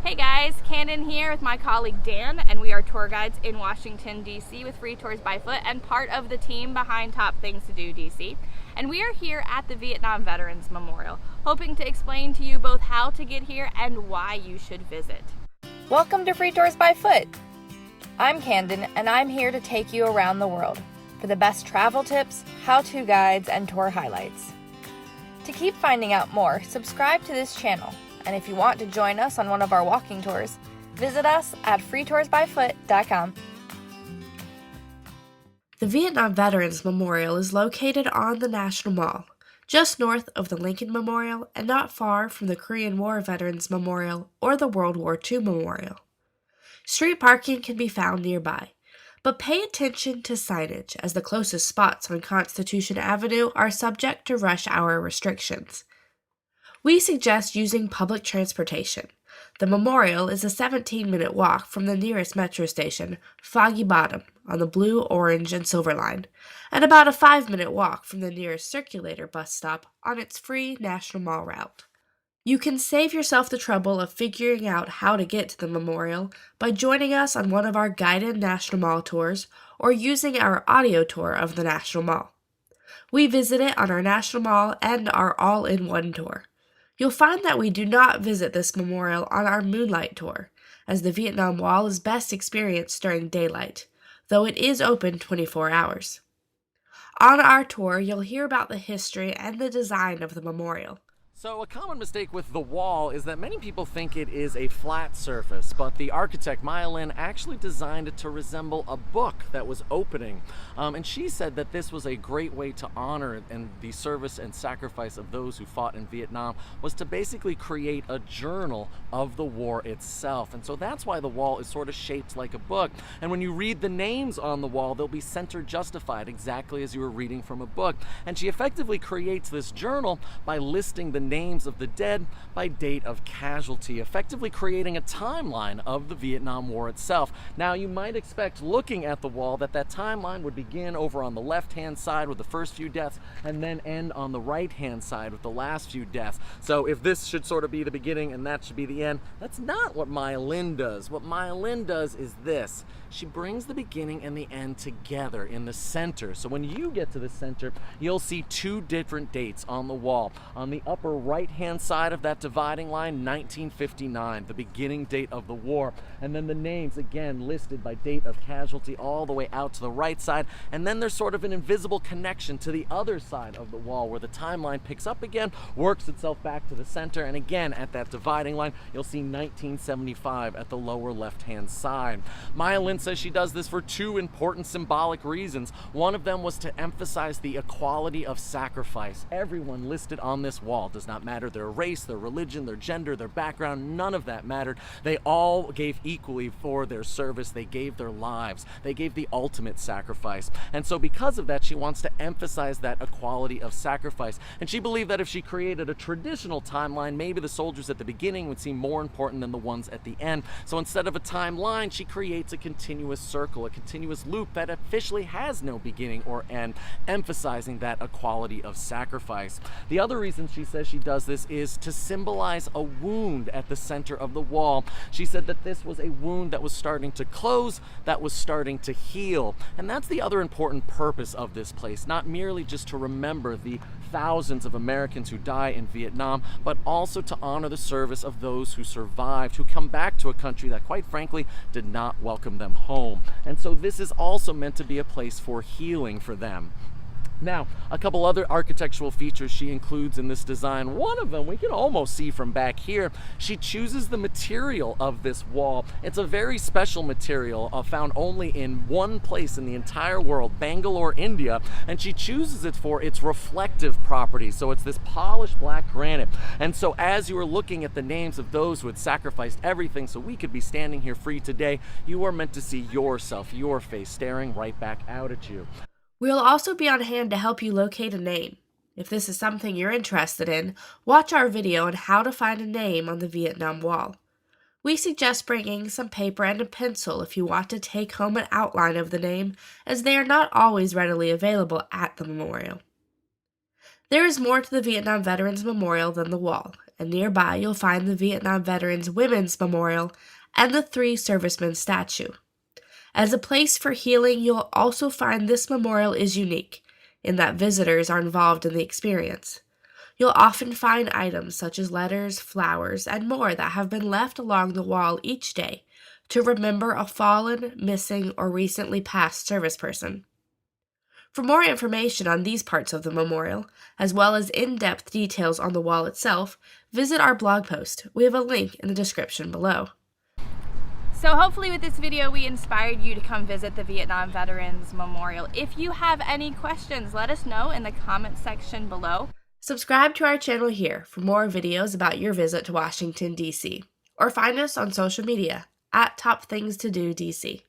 Hey guys, Candon here with my colleague Dan, and we are tour guides in Washington, D.C. with Free Tours by Foot and part of the team behind Top Things to Do DC. And we are here at the Vietnam Veterans Memorial, hoping to explain to you both how to get here and why you should visit. Welcome to Free Tours by Foot. I'm Candon, and I'm here to take you around the world for the best travel tips, how-to guides, and tour highlights. To keep finding out more, subscribe to this channel. And if you want to join us on one of our walking tours, visit us at freetoursbyfoot.com. The Vietnam Veterans Memorial is located on the National Mall, just north of the Lincoln Memorial and not far from the Korean War Veterans Memorial or the World War II Memorial. Street parking can be found nearby, but pay attention to signage as the closest spots on Constitution Avenue are subject to rush hour restrictions. We suggest using public transportation. The memorial is a 17-minute walk from the nearest metro station, Foggy Bottom, on the Blue, Orange, and Silver Line, and about a 5-minute walk from the nearest Circulator bus stop on its free National Mall route. You can save yourself the trouble of figuring out how to get to the memorial by joining us on one of our guided National Mall tours or using our audio tour of the National Mall. We visit it on our National Mall and our all-in-one tour. You'll find that we do not visit this memorial on our Moonlight tour, as the Vietnam Wall is best experienced during daylight, though it is open 24 hours. On our tour, you'll hear about the history and the design of the memorial. So a common mistake with the wall is that many people think it is a flat surface, but the architect Maya Lin actually designed it to resemble a book that was opening. And she said that this was a great way to honor and the service and sacrifice of those who fought in Vietnam, was to basically create a journal of the war itself. And so that's why the wall is sort of shaped like a book. And when you read the names on the wall, they'll be center justified exactly as you were reading from a book. And she effectively creates this journal by listing the names of the dead by date of casualty, effectively creating a timeline of the Vietnam War itself. Now, you might expect, looking at the wall, that that timeline would begin over on the left-hand side with the first few deaths and then end on the right-hand side with the last few deaths. So if this should sort of be the beginning and that should be the end, that's not what Maya Lin does. What Maya Lin does is this. She brings the beginning and the end together in the center. So when you get to the center, you'll see two different dates on the wall. On the upper right-hand side of that dividing line, 1959, the beginning date of the war. And then the names, again, listed by date of casualty all the way out to the right side. And then there's sort of an invisible connection to the other side of the wall where the timeline picks up again, works itself back to the center. And again, at that dividing line, you'll see 1975 at the lower left-hand side. Maya Lin says she does this for two important symbolic reasons. One of them was to emphasize the equality of sacrifice. Everyone listed on this wall, does not matter their race, their religion, their gender, their background, none of that mattered. They all gave equally for their service. They gave their lives. They gave the ultimate sacrifice. And so because of that, she wants to emphasize that equality of sacrifice. And she believed that if she created a traditional timeline, maybe the soldiers at the beginning would seem more important than the ones at the end. So instead of a timeline, she creates a continuous circle, a continuous loop that officially has no beginning or end, emphasizing that equality of sacrifice. The other reason she says she does this is to symbolize a wound at the center of the wall. She said that this was a wound that was starting to close, that was starting to heal. And that's the other important purpose of this place, not merely just to remember the thousands of Americans who die in Vietnam, but also to honor the service of those who survived, who come back to a country that, quite frankly, did not welcome them home. And so this is also meant to be a place for healing for them. Now, a couple other architectural features she includes in this design. One of them we can almost see from back here. She chooses the material of this wall. It's a very special material found only in one place in the entire world, Bangalore, India, and she chooses it for its reflective properties. So it's this polished black granite. And so as you are looking at the names of those who had sacrificed everything so we could be standing here free today, you are meant to see yourself, your face, staring right back out at you. We'll also be on hand to help you locate a name. If this is something you're interested in, watch our video on how to find a name on the Vietnam Wall. We suggest bringing some paper and a pencil if you want to take home an outline of the name, as they are not always readily available at the memorial. There is more to the Vietnam Veterans Memorial than the wall, and nearby you'll find the Vietnam Veterans Women's Memorial and the 3 servicemen statue. As a place for healing, you'll also find this memorial is unique, in that visitors are involved in the experience. You'll often find items such as letters, flowers, and more that have been left along the wall each day to remember a fallen, missing, or recently passed service person. For more information on these parts of the memorial, as well as in-depth details on the wall itself, visit our blog post. We have a link in the description below. So hopefully with this video we inspired you to come visit the Vietnam Veterans Memorial. If you have any questions, let us know in the comment section below. Subscribe to our channel here for more videos about your visit to Washington, D.C., or find us on social media at Top Things to Do DC.